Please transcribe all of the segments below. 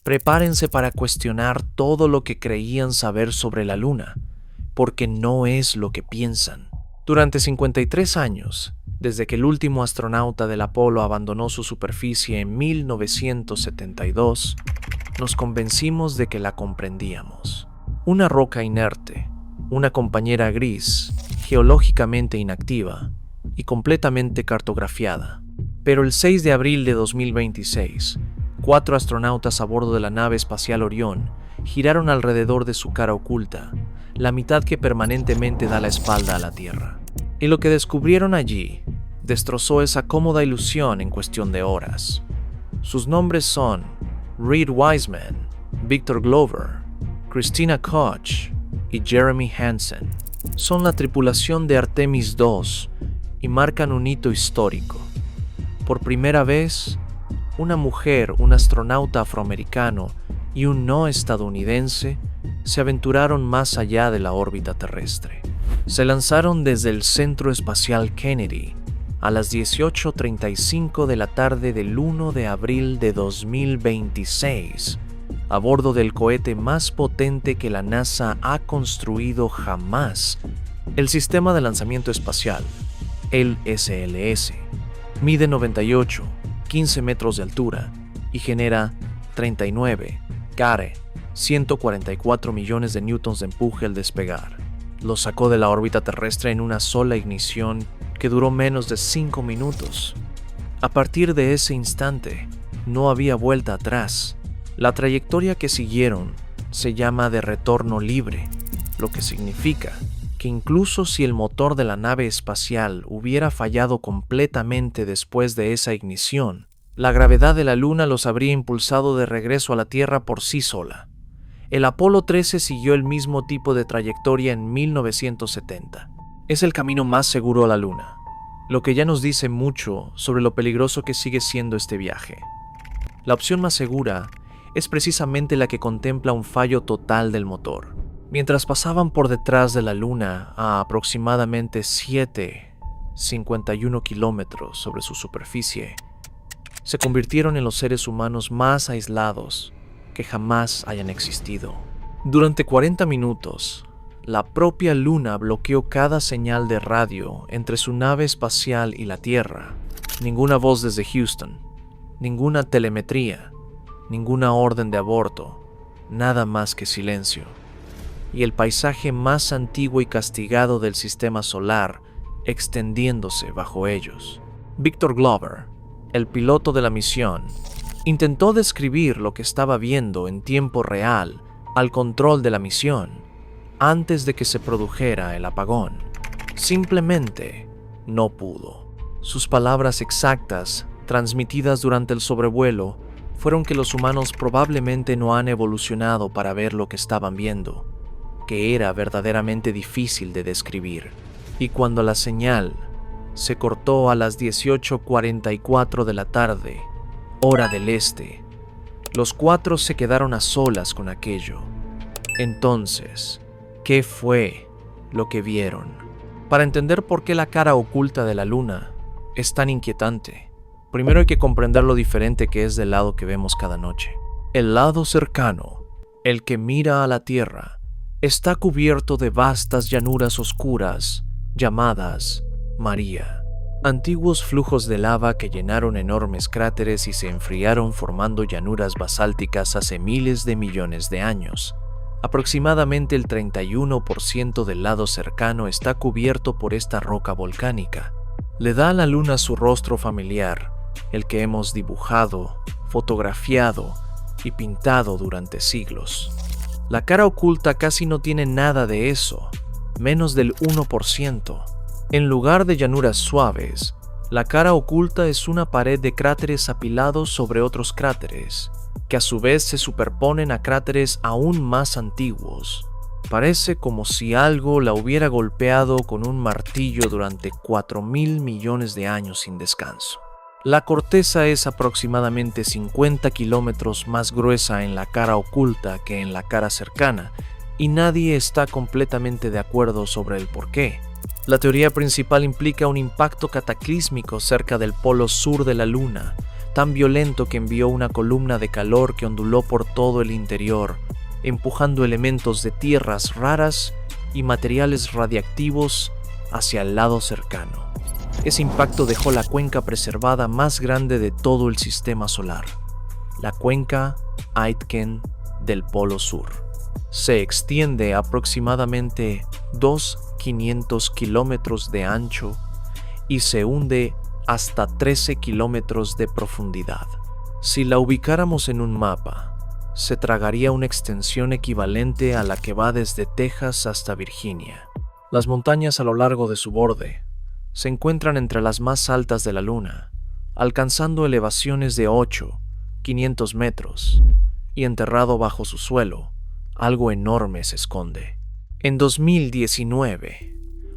Prepárense para cuestionar todo lo que creían saber sobre la Luna, porque no es lo que piensan. Durante 53 años, desde que el último astronauta del Apolo abandonó su superficie en 1972, nos convencimos de que la comprendíamos. Una roca inerte, una compañera gris, geológicamente inactiva y completamente cartografiada. Pero el 6 de abril de 2026, 4 astronautas a bordo de la nave espacial Orión giraron alrededor de su cara oculta, la mitad que permanentemente da la espalda a la Tierra. Y lo que descubrieron allí destrozó esa cómoda ilusión en cuestión de horas. Sus nombres son Reed Wiseman, Victor Glover, Christina Koch y Jeremy Hansen. Son la tripulación de Artemis II y marcan un hito histórico. Por primera vez, una mujer, un astronauta afroamericano y un no estadounidense se aventuraron más allá de la órbita terrestre. Se lanzaron desde el Centro Espacial Kennedy a las 18:35 de la tarde del 1 de abril de 2026, a bordo del cohete más potente que la NASA ha construido jamás, el Sistema de Lanzamiento Espacial, el SLS. Mide 98, 15 metros de altura y genera 39, 144 millones de newtons de empuje al despegar. Lo sacó de la órbita terrestre en una sola ignición que duró menos de 5 minutos. A partir de ese instante, no había vuelta atrás. La trayectoria que siguieron se llama de retorno libre, lo que significa que incluso si el motor de la nave espacial hubiera fallado completamente después de esa ignición, la gravedad de la Luna los habría impulsado de regreso a la Tierra por sí sola. El Apolo 13 siguió el mismo tipo de trayectoria en 1970. Es el camino más seguro a la Luna, lo que ya nos dice mucho sobre lo peligroso que sigue siendo este viaje. La opción más segura es precisamente la que contempla un fallo total del motor. Mientras pasaban por detrás de la Luna a aproximadamente 7,51 kilómetros sobre su superficie, se convirtieron en los seres humanos más aislados que jamás hayan existido. Durante 40 minutos, la propia Luna bloqueó cada señal de radio entre su nave espacial y la Tierra. Ninguna voz desde Houston, ninguna telemetría, ninguna orden de aborto, nada más que silencio. Y el paisaje más antiguo y castigado del sistema solar extendiéndose bajo ellos. Victor Glover, el piloto de la misión, intentó describir lo que estaba viendo en tiempo real al control de la misión antes de que se produjera el apagón. Simplemente no pudo. Sus palabras exactas, transmitidas durante el sobrevuelo, fueron que los humanos probablemente no han evolucionado para ver lo que estaban viendo, que era verdaderamente difícil de describir. Y cuando la señal se cortó a las 18:44 de la tarde, hora del este, los 4 se quedaron a solas con aquello. Entonces, ¿qué fue lo que vieron? Para entender por qué la cara oculta de la Luna es tan inquietante, primero hay que comprender lo diferente que es del lado que vemos cada noche. El lado cercano, el que mira a la Tierra, está cubierto de vastas llanuras oscuras llamadas María. Antiguos flujos de lava que llenaron enormes cráteres y se enfriaron formando llanuras basálticas hace miles de millones de años. Aproximadamente el 31% del lado cercano está cubierto por esta roca volcánica. Le da a la Luna su rostro familiar, el que hemos dibujado, fotografiado y pintado durante siglos. La cara oculta casi no tiene nada de eso, menos del 1%. En lugar de llanuras suaves, la cara oculta es una pared de cráteres apilados sobre otros cráteres, que a su vez se superponen a cráteres aún más antiguos. Parece como si algo la hubiera golpeado con un martillo durante 4.000 millones de años sin descanso. La corteza es aproximadamente 50 kilómetros más gruesa en la cara oculta que en la cara cercana, y nadie está completamente de acuerdo sobre el porqué. La teoría principal implica un impacto cataclísmico cerca del polo sur de la Luna, tan violento que envió una columna de calor que onduló por todo el interior, empujando elementos de tierras raras y materiales radiactivos hacia el lado cercano. Ese impacto dejó la cuenca preservada más grande de todo el sistema solar, la cuenca Aitken del Polo Sur. Se extiende aproximadamente 2.500 kilómetros de ancho y se hunde hasta 13 kilómetros de profundidad. Si la ubicáramos en un mapa, se tragaría una extensión equivalente a la que va desde Texas hasta Virginia. Las montañas a lo largo de su borde se encuentran entre las más altas de la Luna, alcanzando elevaciones de 500 metros, y enterrado bajo su suelo, algo enorme se esconde. En 2019,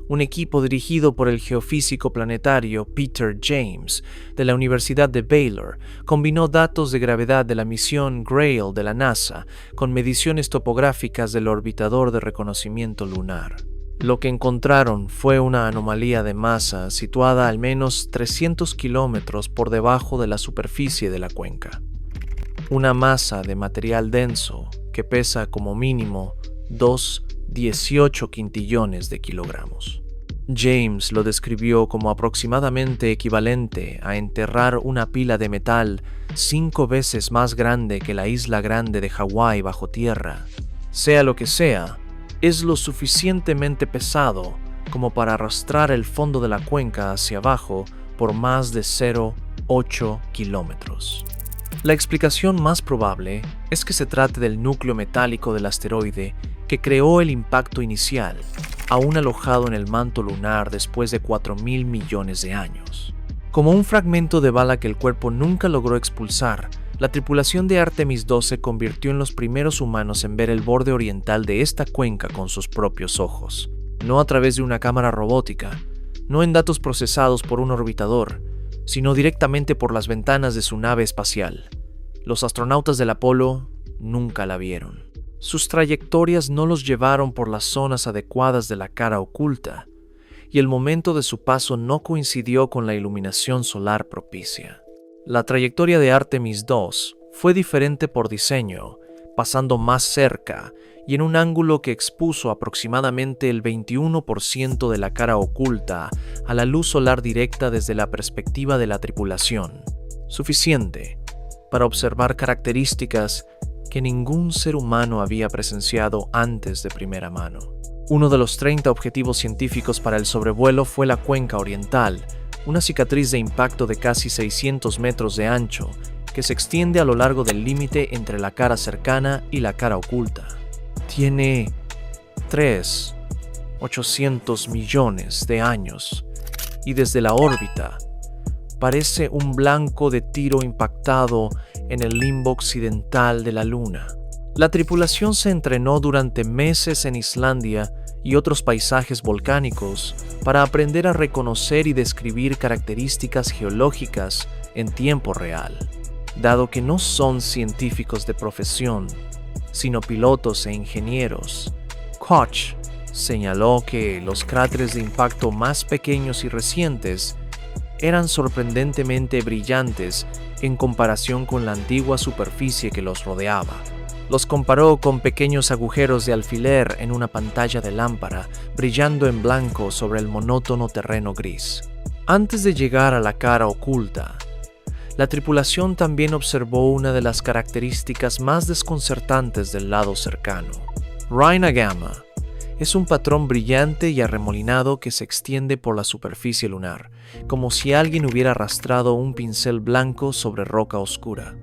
un equipo dirigido por el geofísico planetario Peter James de la Universidad de Baylor combinó datos de gravedad de la misión Grail de la NASA con mediciones topográficas del orbitador de reconocimiento lunar. Lo que encontraron fue una anomalía de masa situada al menos 300 kilómetros por debajo de la superficie de la cuenca. Una masa de material denso que pesa como mínimo 18 quintillones de kilogramos. James lo describió como aproximadamente equivalente a enterrar una pila de metal 5 veces más grande que la isla grande de Hawái bajo tierra. Sea lo que sea, es lo suficientemente pesado como para arrastrar el fondo de la cuenca hacia abajo por más de 0,8 kilómetros. La explicación más probable es que se trate del núcleo metálico del asteroide que creó el impacto inicial, aún alojado en el manto lunar después de 4.000 millones de años. Como un fragmento de bala que el cuerpo nunca logró expulsar, la tripulación de Artemis II se convirtió en los primeros humanos en ver el borde oriental de esta cuenca con sus propios ojos, no a través de una cámara robótica, no en datos procesados por un orbitador, sino directamente por las ventanas de su nave espacial. Los astronautas del Apolo nunca la vieron. Sus trayectorias no los llevaron por las zonas adecuadas de la cara oculta, y el momento de su paso no coincidió con la iluminación solar propicia. La trayectoria de Artemis II fue diferente por diseño, pasando más cerca y en un ángulo que expuso aproximadamente el 21% de la cara oculta a la luz solar directa desde la perspectiva de la tripulación, suficiente para observar características que ningún ser humano había presenciado antes de primera mano. Uno de los 30 objetivos científicos para el sobrevuelo fue la cuenca oriental, una cicatriz de impacto de casi 600 metros de ancho, que se extiende a lo largo del límite entre la cara cercana y la cara oculta. Tiene 800 millones de años, y desde la órbita parece un blanco de tiro impactado en el limbo occidental de la Luna. La tripulación se entrenó durante meses en Islandia y otros paisajes volcánicos para aprender a reconocer y describir características geológicas en tiempo real. Dado que no son científicos de profesión, sino pilotos e ingenieros, Koch señaló que los cráteres de impacto más pequeños y recientes eran sorprendentemente brillantes en comparación con la antigua superficie que los rodeaba. Los comparó con pequeños agujeros de alfiler en una pantalla de lámpara, brillando en blanco sobre el monótono terreno gris. Antes de llegar a la cara oculta, la tripulación también observó una de las características más desconcertantes del lado cercano. Rhina Gamma es un patrón brillante y arremolinado que se extiende por la superficie lunar, como si alguien hubiera arrastrado un pincel blanco sobre roca oscura.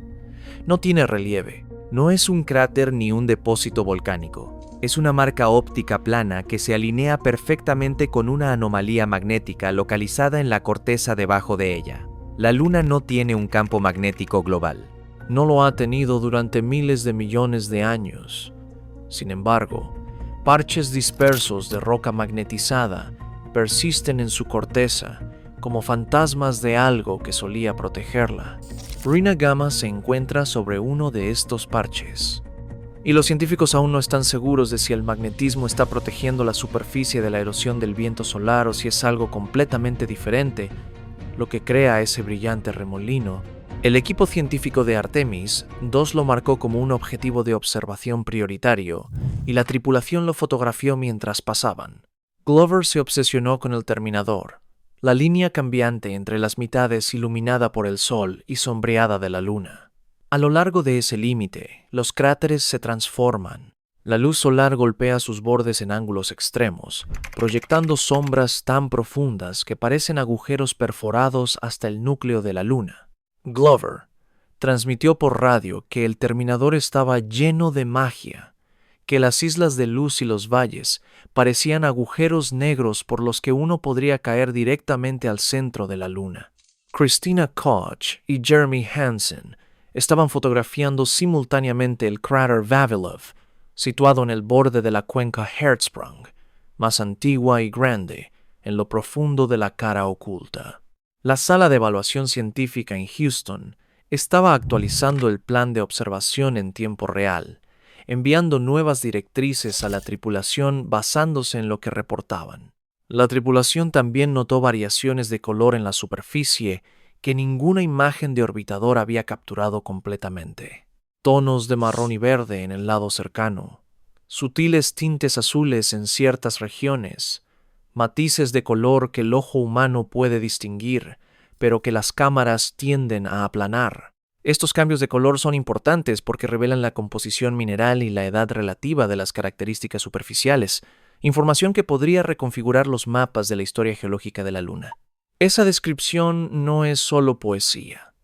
No tiene relieve. No es un cráter ni un depósito volcánico. Es una marca óptica plana que se alinea perfectamente con una anomalía magnética localizada en la corteza debajo de ella. La Luna no tiene un campo magnético global. No lo ha tenido durante miles de millones de años. Sin embargo, parches dispersos de roca magnetizada persisten en su corteza como fantasmas de algo que solía protegerla. Rhina Gamma se encuentra sobre uno de estos parches, y los científicos aún no están seguros de si el magnetismo está protegiendo la superficie de la erosión del viento solar o si es algo completamente diferente lo que crea ese brillante remolino El equipo científico de Artemis II lo marcó como un objetivo de observación prioritario y la tripulación lo fotografió mientras pasaban. Glover se obsesionó con el terminador, la línea cambiante entre las mitades iluminada por el Sol y sombreada de la Luna. A lo largo de ese límite, los cráteres se transforman. La luz solar golpea sus bordes en ángulos extremos, proyectando sombras tan profundas que parecen agujeros perforados hasta el núcleo de la Luna. Glover transmitió por radio que el terminador estaba lleno de magia, que las islas de luz y los valles parecían agujeros negros por los que uno podría caer directamente al centro de la Luna. Christina Koch y Jeremy Hansen estaban fotografiando simultáneamente el cráter Vavilov, situado en el borde de la cuenca Hertzsprung, más antigua y grande, en lo profundo de la cara oculta. La sala de evaluación científica en Houston estaba actualizando el plan de observación en tiempo real, enviando nuevas directrices a la tripulación basándose en lo que reportaban. La tripulación también notó variaciones de color en la superficie que ninguna imagen de orbitador había capturado completamente. Tonos de marrón y verde en el lado cercano, sutiles tintes azules en ciertas regiones, matices de color que el ojo humano puede distinguir, pero que las cámaras tienden a aplanar. Estos cambios de color son importantes porque revelan la composición mineral y la edad relativa de las características superficiales, información que podría reconfigurar los mapas de la historia geológica de la Luna. Esa descripción no es solo poesía.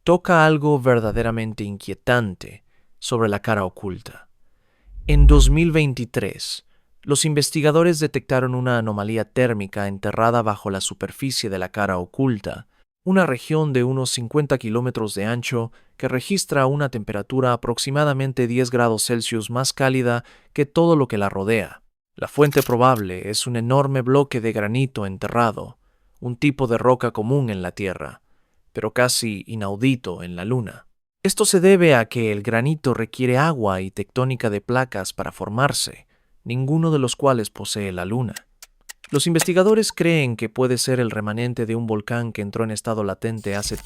Toca algo verdaderamente inquietante sobre la cara oculta. En 2023, los investigadores detectaron una anomalía térmica enterrada bajo la superficie de la cara oculta, una región de unos 50 kilómetros de ancho que registra una temperatura aproximadamente 10 grados Celsius más cálida que todo lo que la rodea. La fuente probable es un enorme bloque de granito enterrado, un tipo de roca común en la Tierra, pero casi inaudito en la Luna. Esto se debe a que el granito requiere agua y tectónica de placas para formarse, ninguno de los cuales posee la Luna. Los investigadores creen que puede ser el remanente de un volcán que entró en estado latente hace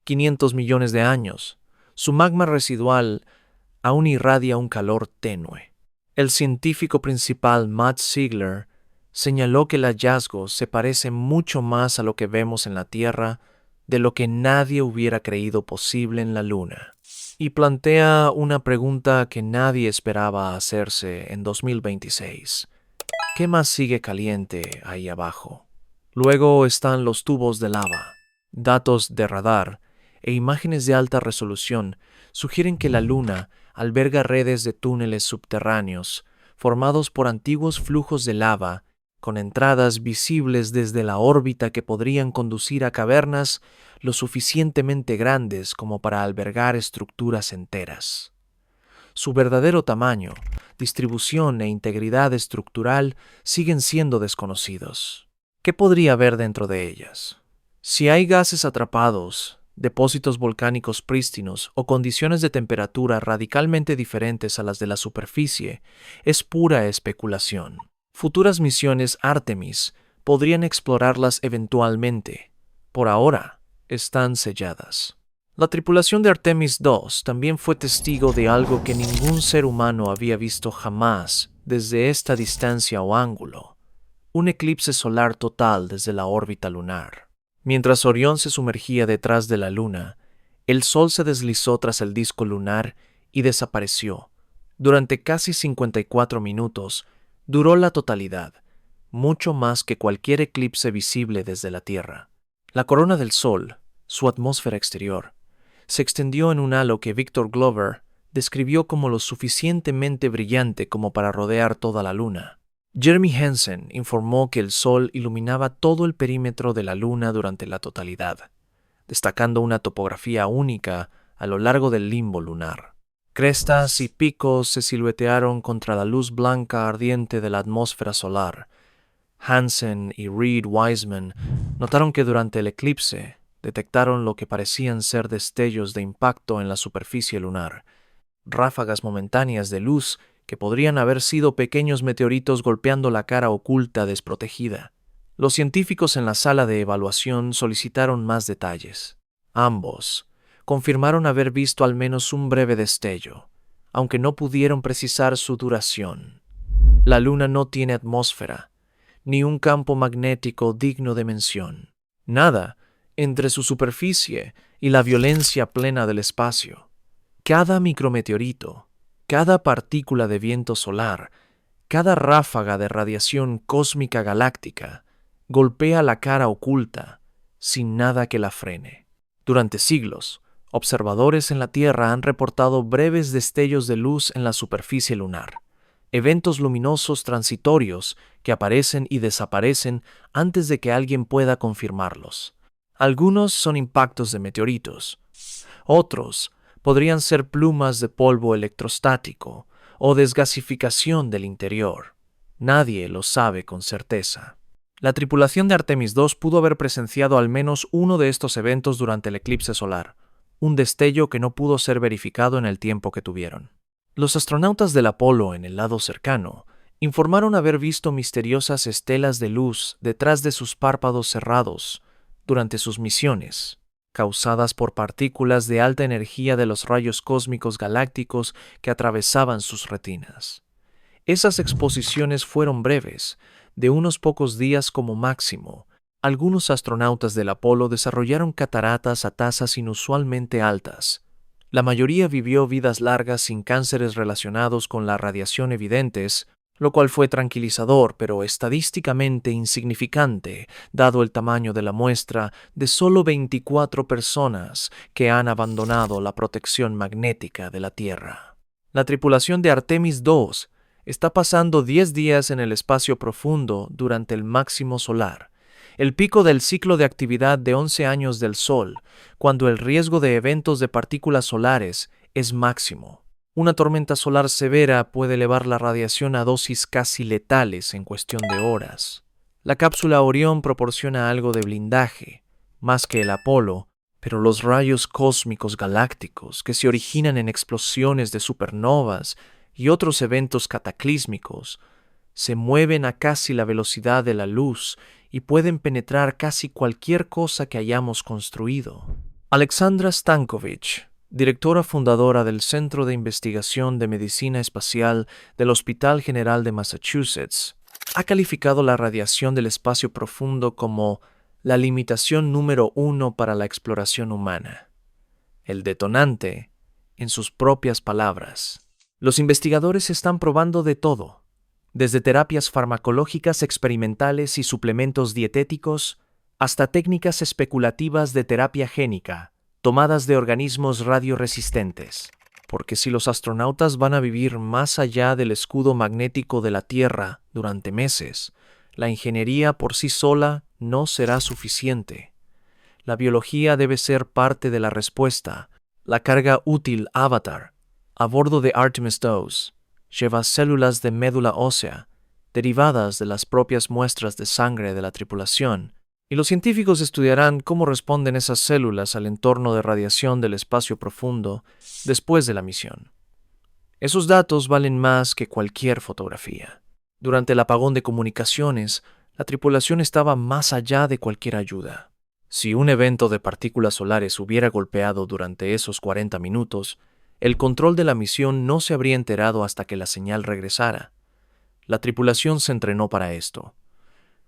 500 millones de años. Su magma residual aún irradia un calor tenue. El científico principal Matt Ziegler señaló que el hallazgo se parece mucho más a lo que vemos en la Tierra de lo que nadie hubiera creído posible en la Luna, y plantea una pregunta que nadie esperaba hacerse en 2026. ¿Qué más sigue caliente ahí abajo? Luego están los tubos de lava. Datos de radar e imágenes de alta resolución sugieren que la Luna alberga redes de túneles subterráneos formados por antiguos flujos de lava con entradas visibles desde la órbita que podrían conducir a cavernas lo suficientemente grandes como para albergar estructuras enteras. Su verdadero tamaño, distribución e integridad estructural siguen siendo desconocidos. ¿Qué podría haber dentro de ellas? Si hay gases atrapados, depósitos volcánicos prístinos o condiciones de temperatura radicalmente diferentes a las de la superficie, es pura especulación. Futuras misiones Artemis podrían explorarlas eventualmente. Por ahora, están selladas. La tripulación de Artemis II también fue testigo de algo que ningún ser humano había visto jamás desde esta distancia o ángulo: un eclipse solar total desde la órbita lunar. Mientras Orión se sumergía detrás de la Luna, el Sol se deslizó tras el disco lunar y desapareció. Durante casi 54 minutos, duró la totalidad, mucho más que cualquier eclipse visible desde la Tierra. La corona del Sol, su atmósfera exterior, se extendió en un halo que Victor Glover describió como lo suficientemente brillante como para rodear toda la Luna. Jeremy Hansen informó que el Sol iluminaba todo el perímetro de la Luna durante la totalidad, destacando una topografía única a lo largo del limbo lunar. Crestas y picos se siluetearon contra la luz blanca ardiente de la atmósfera solar. Hansen y Reed Wiseman notaron que durante el eclipse detectaron lo que parecían ser destellos de impacto en la superficie lunar, ráfagas momentáneas de luz que podrían haber sido pequeños meteoritos golpeando la cara oculta desprotegida. Los científicos en la sala de evaluación solicitaron más detalles. Ambos confirmaron haber visto al menos un breve destello, aunque no pudieron precisar su duración. La Luna no tiene atmósfera, ni un campo magnético digno de mención. Nada entre su superficie y la violencia plena del espacio. Cada micrometeorito, cada partícula de viento solar, cada ráfaga de radiación cósmica galáctica golpea la cara oculta sin nada que la frene. Durante siglos, observadores en la Tierra han reportado breves destellos de luz en la superficie lunar, eventos luminosos transitorios que aparecen y desaparecen antes de que alguien pueda confirmarlos. Algunos son impactos de meteoritos, otros podrían ser plumas de polvo electrostático o desgasificación del interior. Nadie lo sabe con certeza. La tripulación de Artemis II pudo haber presenciado al menos uno de estos eventos durante el eclipse solar, un destello que no pudo ser verificado en el tiempo que tuvieron. Los astronautas del Apolo en el lado cercano informaron haber visto misteriosas estelas de luz detrás de sus párpados cerrados durante sus misiones, causadas por partículas de alta energía de los rayos cósmicos galácticos que atravesaban sus retinas. Esas exposiciones fueron breves, de unos pocos días como máximo. Algunos astronautas del Apolo desarrollaron cataratas a tasas inusualmente altas. La mayoría vivió vidas largas sin cánceres relacionados con la radiación evidentes, lo cual fue tranquilizador pero estadísticamente insignificante, dado el tamaño de la muestra de solo 24 personas que han abandonado la protección magnética de la Tierra. La tripulación de Artemis II está pasando 10 días en el espacio profundo durante el máximo solar, el pico del ciclo de actividad de 11 años del Sol, cuando el riesgo de eventos de partículas solares es máximo. Una tormenta solar severa puede elevar la radiación a dosis casi letales en cuestión de horas. La cápsula Orión proporciona algo de blindaje, más que el Apolo, pero los rayos cósmicos galácticos que se originan en explosiones de supernovas y otros eventos cataclísmicos se mueven a casi la velocidad de la luz y pueden penetrar casi cualquier cosa que hayamos construido. Alexandra Stankovich, directora fundadora del Centro de Investigación de Medicina Espacial del Hospital General de Massachusetts, ha calificado la radiación del espacio profundo como la limitación número 1 para la exploración humana. El detonante, en sus propias palabras. Los investigadores están probando de todo, desde terapias farmacológicas experimentales y suplementos dietéticos hasta técnicas especulativas de terapia génica, tomadas de organismos radioresistentes. Porque si los astronautas van a vivir más allá del escudo magnético de la Tierra durante meses, la ingeniería por sí sola no será suficiente. La biología debe ser parte de la respuesta. La carga útil Avatar, a bordo de Artemis II, lleva células de médula ósea, derivadas de las propias muestras de sangre de la tripulación, y los científicos estudiarán cómo responden esas células al entorno de radiación del espacio profundo después de la misión. Esos datos valen más que cualquier fotografía. Durante el apagón de comunicaciones, la tripulación estaba más allá de cualquier ayuda. Si un evento de partículas solares hubiera golpeado durante esos 40 minutos, el control de la misión no se habría enterado hasta que la señal regresara. La tripulación se entrenó para esto.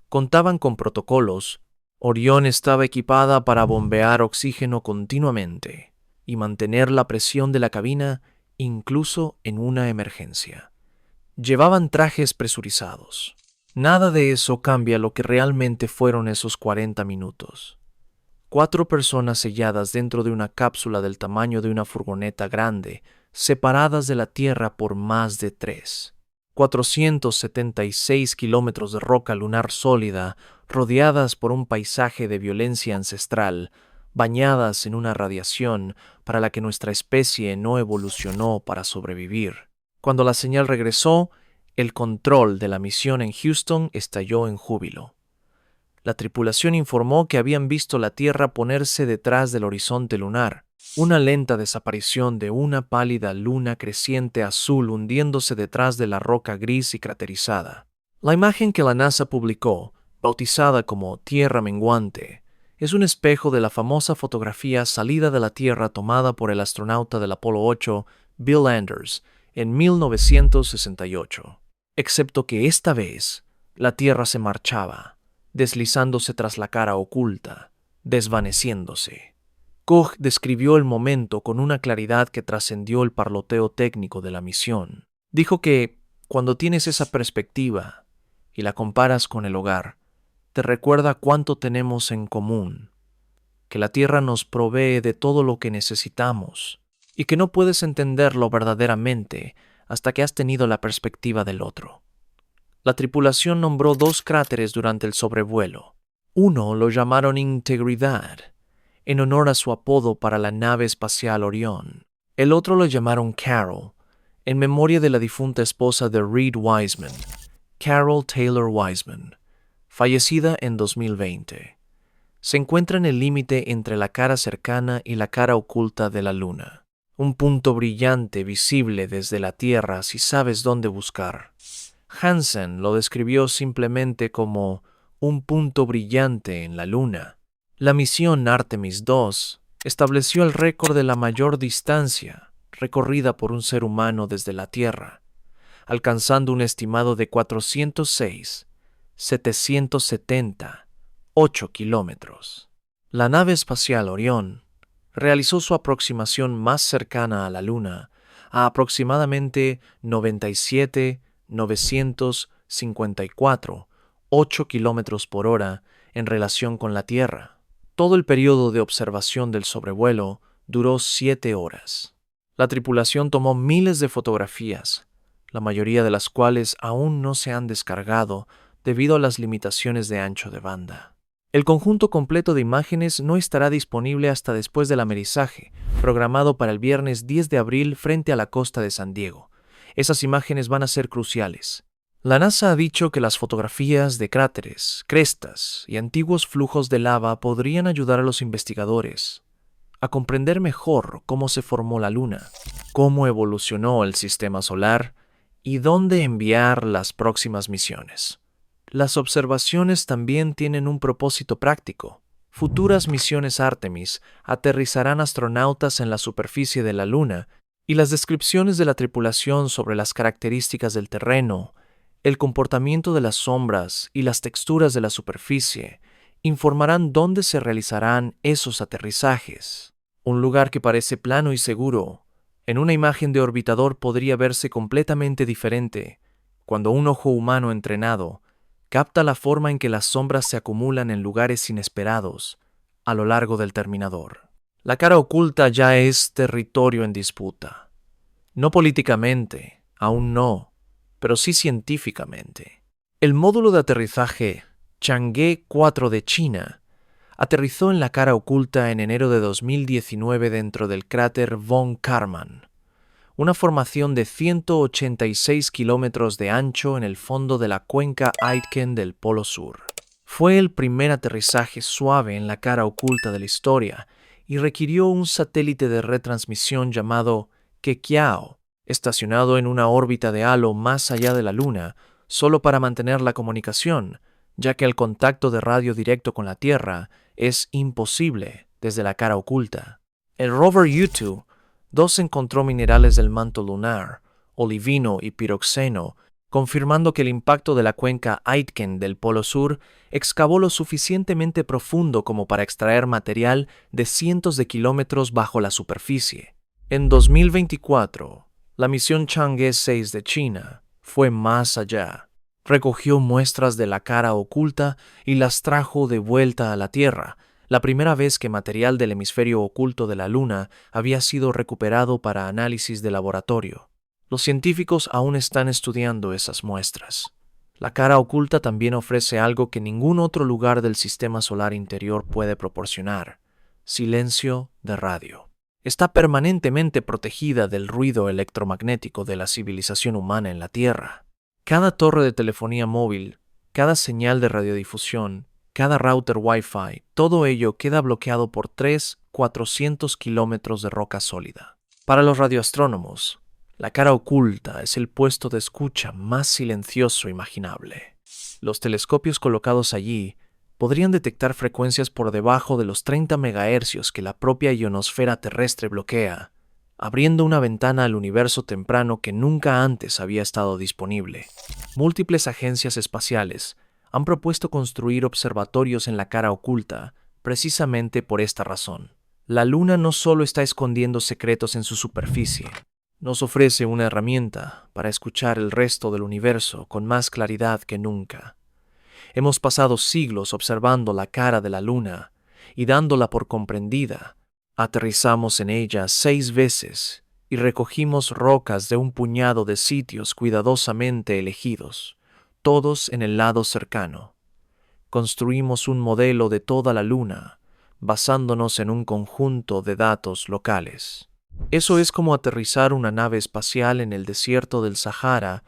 Contaban con protocolos. Orión estaba equipada para bombear oxígeno continuamente y mantener la presión de la cabina incluso en una emergencia. Llevaban trajes presurizados. Nada de eso cambia lo que realmente fueron esos 40 minutos. 4 personas selladas dentro de una cápsula del tamaño de una furgoneta grande, separadas de la Tierra por más de 3. 476 kilómetros de roca lunar sólida, rodeadas por un paisaje de violencia ancestral, bañadas en una radiación para la que nuestra especie no evolucionó para sobrevivir. Cuando la señal regresó, el control de la misión en Houston estalló en júbilo. La tripulación informó que habían visto la Tierra ponerse detrás del horizonte lunar, una lenta desaparición de una pálida luna creciente azul hundiéndose detrás de la roca gris y craterizada. La imagen que la NASA publicó, bautizada como Tierra Menguante, Es un espejo de la famosa fotografía Salida de la Tierra tomada por el astronauta del Apolo 8, Bill Anders, en 1968. Excepto que esta vez la Tierra se marchaba, deslizándose tras la cara oculta, desvaneciéndose. Koch describió el momento con una claridad que trascendió el parloteo técnico de la misión. Dijo que, cuando tienes esa perspectiva y la comparas con el hogar, te recuerda cuánto tenemos en común, que la Tierra nos provee de todo lo que necesitamos y que no puedes entenderlo verdaderamente hasta que has tenido la perspectiva del otro. La tripulación nombró 2 cráteres durante el sobrevuelo. Uno lo llamaron Integridad, en honor a su apodo para la nave espacial Orión. El otro lo llamaron Carol, en memoria de la difunta esposa de Reed Wiseman, Carol Taylor Wiseman, fallecida en 2020. Se encuentra en el límite entre la cara cercana y la cara oculta de la Luna. Un punto brillante visible desde la Tierra si sabes dónde buscar. Hansen lo describió simplemente como un punto brillante en la Luna. La misión Artemis II estableció el récord de la mayor distancia recorrida por un ser humano desde la Tierra, alcanzando un estimado de 406,778 kilómetros. La nave espacial Orión realizó su aproximación más cercana a la Luna a aproximadamente 97,954,8 kilómetros por hora en relación con la Tierra. Todo el periodo de observación del sobrevuelo duró 7 horas. La tripulación tomó miles de fotografías, la mayoría de las cuales aún no se han descargado debido a las limitaciones de ancho de banda. El conjunto completo de imágenes no estará disponible hasta después del amerizaje, programado para el viernes 10 de abril frente a la costa de San Diego. Esas imágenes van a ser cruciales. La NASA ha dicho que las fotografías de cráteres, crestas y antiguos flujos de lava podrían ayudar a los investigadores a comprender mejor cómo se formó la Luna, cómo evolucionó el sistema solar y dónde enviar las próximas misiones. Las observaciones también tienen un propósito práctico. Futuras misiones Artemis aterrizarán astronautas en la superficie de la Luna y las descripciones de la tripulación sobre las características del terreno, el comportamiento de las sombras y las texturas de la superficie informarán dónde se realizarán esos aterrizajes. Un lugar que parece plano y seguro, en una imagen de orbitador podría verse completamente diferente cuando un ojo humano entrenado capta la forma en que las sombras se acumulan en lugares inesperados a lo largo del terminador. La cara oculta ya es territorio en disputa. No políticamente, aún no, pero sí científicamente. El módulo de aterrizaje Chang'e 4 de China aterrizó en la cara oculta en enero de 2019 dentro del cráter von Karman, una formación de 186 kilómetros de ancho en el fondo de la cuenca Aitken del Polo Sur. Fue el primer aterrizaje suave en la cara oculta de la historia y requirió un satélite de retransmisión llamado Kekiao, estacionado en una órbita de halo más allá de la Luna, solo para mantener la comunicación, ya que el contacto de radio directo con la Tierra es imposible desde la cara oculta. El rover U2 encontró minerales del manto lunar, olivino y piroxeno, confirmando que el impacto de la cuenca Aitken del Polo Sur excavó lo suficientemente profundo como para extraer material de cientos de kilómetros bajo la superficie. En 2024, la misión Chang'e 6 de China fue más allá. Recogió muestras de la cara oculta y las trajo de vuelta a la Tierra, la primera vez que material del hemisferio oculto de la Luna había sido recuperado para análisis de laboratorio. Los científicos aún están estudiando esas muestras. La cara oculta también ofrece algo que ningún otro lugar del sistema solar interior puede proporcionar: silencio de radio. Está permanentemente protegida del ruido electromagnético de la civilización humana en la Tierra. Cada torre de telefonía móvil, cada señal de radiodifusión, cada router Wi-Fi, todo ello queda bloqueado por 400 kilómetros de roca sólida. Para los radioastrónomos, la cara oculta es el puesto de escucha más silencioso imaginable. Los telescopios colocados allí podrían detectar frecuencias por debajo de los 30 megahercios que la propia ionosfera terrestre bloquea, abriendo una ventana al universo temprano que nunca antes había estado disponible. Múltiples agencias espaciales han propuesto construir observatorios en la cara oculta precisamente por esta razón. La Luna no solo está escondiendo secretos en su superficie, nos ofrece una herramienta para escuchar el resto del universo con más claridad que nunca. Hemos pasado siglos observando la cara de la Luna y dándola por comprendida. Aterrizamos en ella 6 veces y recogimos rocas de un puñado de sitios cuidadosamente elegidos, todos en el lado cercano. Construimos un modelo de toda la Luna, basándonos en un conjunto de datos locales. Eso es como aterrizar una nave espacial en el desierto del Sahara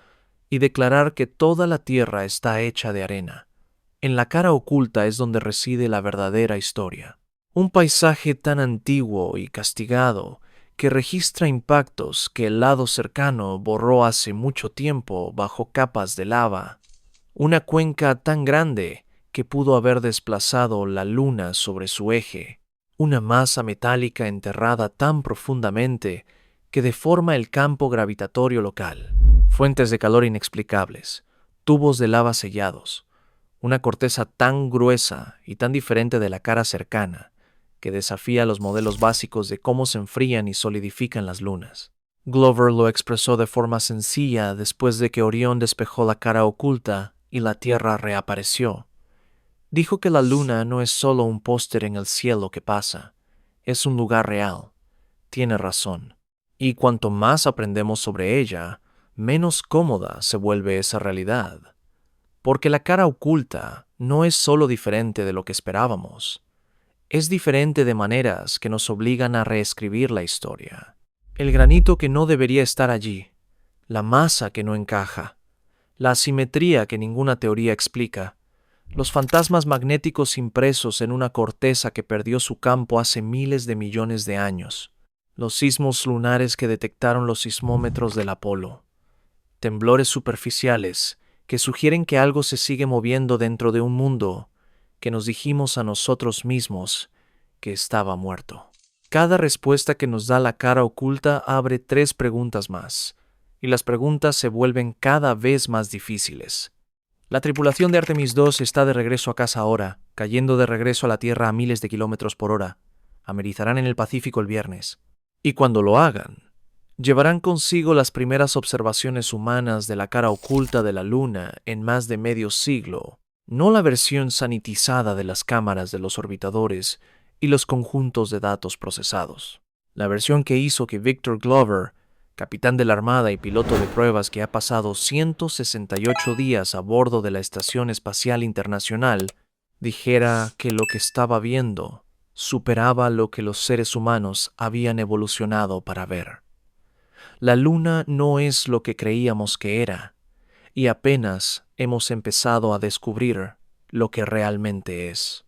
y declarar que toda la Tierra está hecha de arena. En la cara oculta es donde reside la verdadera historia. Un paisaje tan antiguo y castigado que registra impactos que el lado cercano borró hace mucho tiempo bajo capas de lava. Una cuenca tan grande que pudo haber desplazado la Luna sobre su eje. Una masa metálica enterrada tan profundamente que deforma el campo gravitatorio local. Fuentes de calor inexplicables. Tubos de lava sellados. Una corteza tan gruesa y tan diferente de la cara cercana que desafía los modelos básicos de cómo se enfrían y solidifican las lunas. Glover lo expresó de forma sencilla después de que Orión despejó la cara oculta y la Tierra reapareció. Dijo que la Luna no es solo un póster en el cielo que pasa, es un lugar real. Tiene razón. Y cuanto más aprendemos sobre ella, menos cómoda se vuelve esa realidad. Porque la cara oculta no es solo diferente de lo que esperábamos. Es diferente de maneras que nos obligan a reescribir la historia. El granito que no debería estar allí, la masa que no encaja, la asimetría que ninguna teoría explica, los fantasmas magnéticos impresos en una corteza que perdió su campo hace miles de millones de años, los sismos lunares que detectaron los sismómetros del Apolo, temblores superficiales que sugieren que algo se sigue moviendo dentro de un mundo que nos dijimos a nosotros mismos que estaba muerto. Cada respuesta que nos da la cara oculta abre 3 preguntas más, y las preguntas se vuelven cada vez más difíciles. La tripulación de Artemis II está de regreso a casa ahora, cayendo de regreso a la Tierra a miles de kilómetros por hora. Amerizarán en el Pacífico el viernes. Y cuando lo hagan, llevarán consigo las primeras observaciones humanas de la cara oculta de la Luna en más de medio siglo, no la versión sanitizada de las cámaras de los orbitadores y los conjuntos de datos procesados. La versión que hizo que Victor Glover, capitán de la Armada y piloto de pruebas que ha pasado 168 días a bordo de la Estación Espacial Internacional, dijera que lo que estaba viendo superaba lo que los seres humanos habían evolucionado para ver. La Luna no es lo que creíamos que era, y apenas hemos empezado a descubrir lo que realmente es.